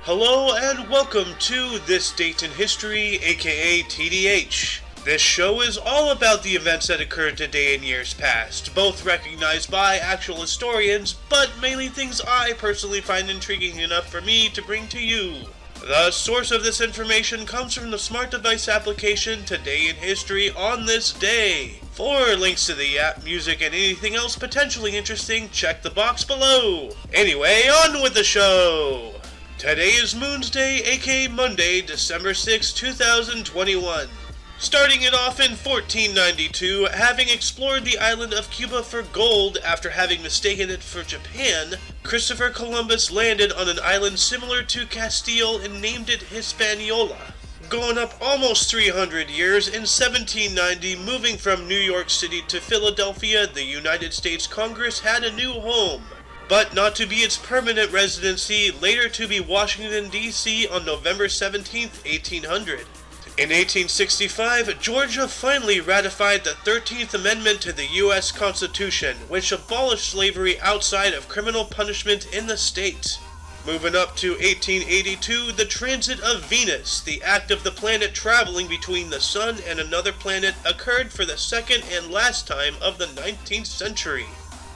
Hello and welcome to This Date in History, aka TDH. This show is all about the events that occurred today in years past, both recognized by actual historians, but mainly things I personally find intriguing enough for me to bring to you. The source of this information comes from the smart device application Today in History on this day. For links to the app, music, and anything else potentially interesting, check the box below. Anyway, on with the show! Today is Moon's Day, aka Monday, December 6, 2021. Starting it off in 1492, having explored the island of Cuba for gold after having mistaken it for Japan, Christopher Columbus landed on an island similar to Castile and named it Hispaniola. Going up almost 300 years, in 1790, moving from New York City to Philadelphia, the United States Congress had a new home. But not to be its permanent residency, later to be Washington, D.C. on November 17, 1800. In 1865, Georgia finally ratified the 13th Amendment to the U.S. Constitution, which abolished slavery outside of criminal punishment in the state. Moving up to 1882, the transit of Venus, the act of the planet traveling between the sun and another planet, occurred for the second and last time of the 19th century.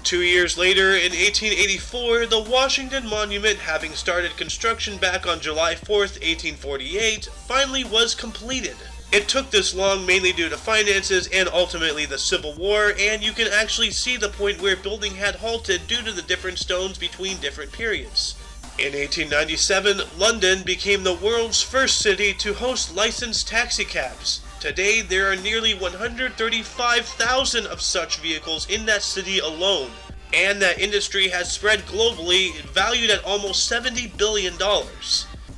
2 years later, in 1884, the Washington Monument, having started construction back on July 4th, 1848, finally was completed. It took this long mainly due to finances and ultimately the Civil War, and you can actually see the point where building had halted due to the different stones between different periods. In 1897, London became the world's first city to host licensed taxicabs. Today, there are nearly 135,000 of such vehicles in that city alone, and that industry has spread globally, valued at almost $70 billion.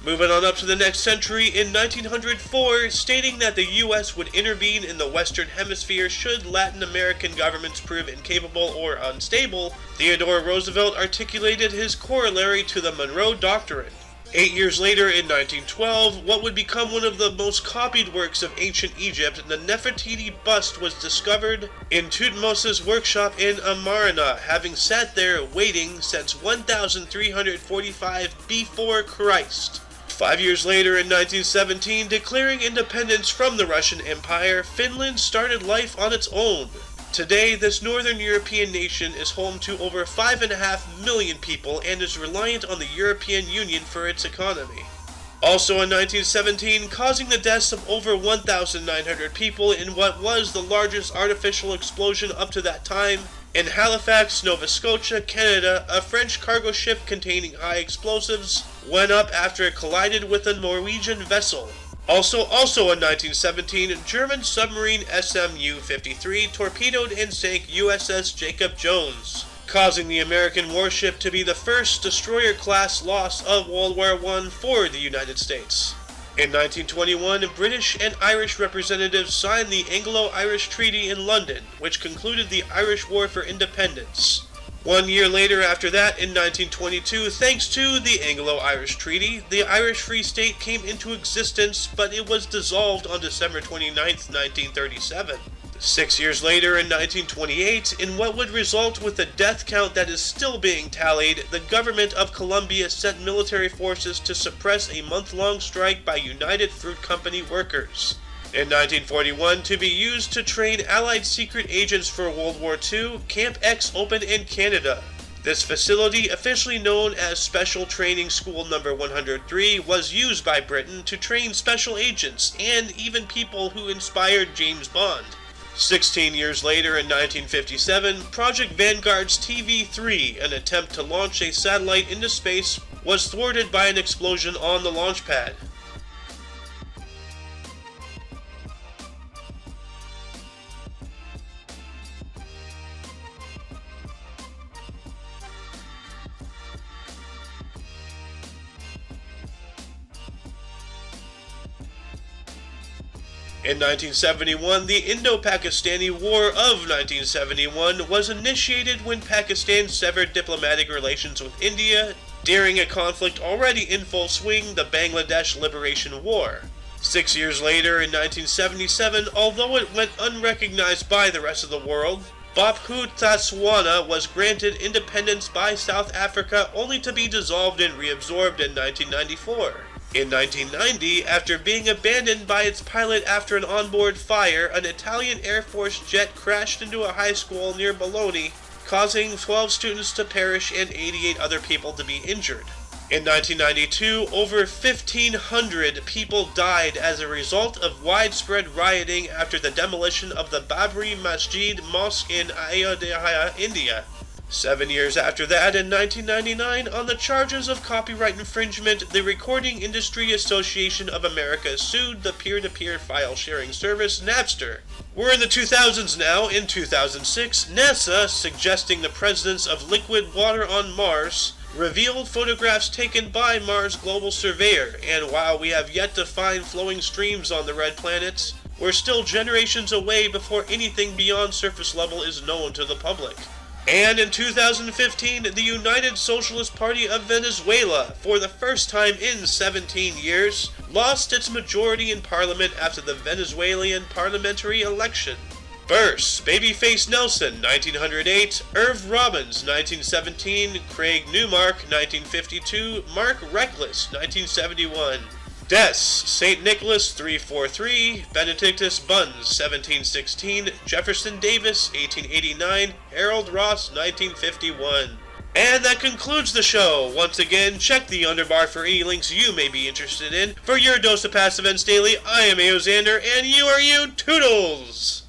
Moving on up to the next century, in 1904, stating that the U.S. would intervene in the Western Hemisphere should Latin American governments prove incapable or unstable, Theodore Roosevelt articulated his corollary to the Monroe Doctrine. 8 years later, in 1912, what would become one of the most copied works of ancient Egypt, the Nefertiti bust was discovered in Thutmose's workshop in Amarna, having sat there waiting since 1345 before Christ. 5 years later, in 1917, declaring independence from the Russian Empire, Finland started life on its own. Today, this northern European nation is home to over 5.5 million people and is reliant on the European Union for its economy. Also in 1917, causing the deaths of over 1,900 people in what was the largest artificial explosion up to that time, in Halifax, Nova Scotia, Canada, a French cargo ship containing high explosives went up after it collided with a Norwegian vessel. Also in 1917, German submarine SMU-53 torpedoed and sank USS Jacob Jones, causing the American warship to be the first destroyer-class loss of World War I for the United States. In 1921, British and Irish representatives signed the Anglo-Irish Treaty in London, which concluded the Irish War for Independence. 1 year later after that, in 1922, thanks to the Anglo-Irish Treaty, the Irish Free State came into existence, but it was dissolved on December 29, 1937. 6 years later, in 1928, in what would result with a death count that is still being tallied, the government of Colombia sent military forces to suppress a month-long strike by United Fruit Company workers. In 1941, to be used to train Allied secret agents for World War II, Camp X opened in Canada. This facility, officially known as Special Training School No. 103, was used by Britain to train special agents and even people who inspired James Bond. 16 years later, in 1957, Project Vanguard's TV-3, an attempt to launch a satellite into space, was thwarted by an explosion on the launch pad. In 1971, the Indo-Pakistani War of 1971 was initiated when Pakistan severed diplomatic relations with India during a conflict already in full swing, the Bangladesh Liberation War. 6 years later, in 1977, although it went unrecognized by the rest of the world, Bophuthatswana was granted independence by South Africa only to be dissolved and reabsorbed in 1994. In 1990, after being abandoned by its pilot after an onboard fire, an Italian Air Force jet crashed into a high school near Bologna, causing 12 students to perish and 88 other people to be injured. In 1992, over 1,500 people died as a result of widespread rioting after the demolition of the Babri Masjid Mosque in Ayodhya, India. 7 years after that, in 1999, on the charges of copyright infringement, the Recording Industry Association of America sued the peer-to-peer file-sharing service Napster. We're in the 2000s now. In 2006, NASA, suggesting the presence of liquid water on Mars, revealed photographs taken by Mars Global Surveyor, and while we have yet to find flowing streams on the red planets, we're still generations away before anything beyond surface level is known to the public. And in 2015, the United Socialist Party of Venezuela, for the first time in 17 years, lost its majority in parliament after the Venezuelan parliamentary election. Burse, Babyface Nelson, 1908, Irv Robbins, 1917, Craig Newmark, 1952, Mark Reckless, 1971. Deaths, St. Nicholas, 343, Benedictus Buns, 1716, Jefferson Davis, 1889, Harold Ross, 1951. And that concludes the show. Once again, check the underbar for any links you may be interested in. For your dose of past events daily, I am Aoxander, and you are you, Toodles!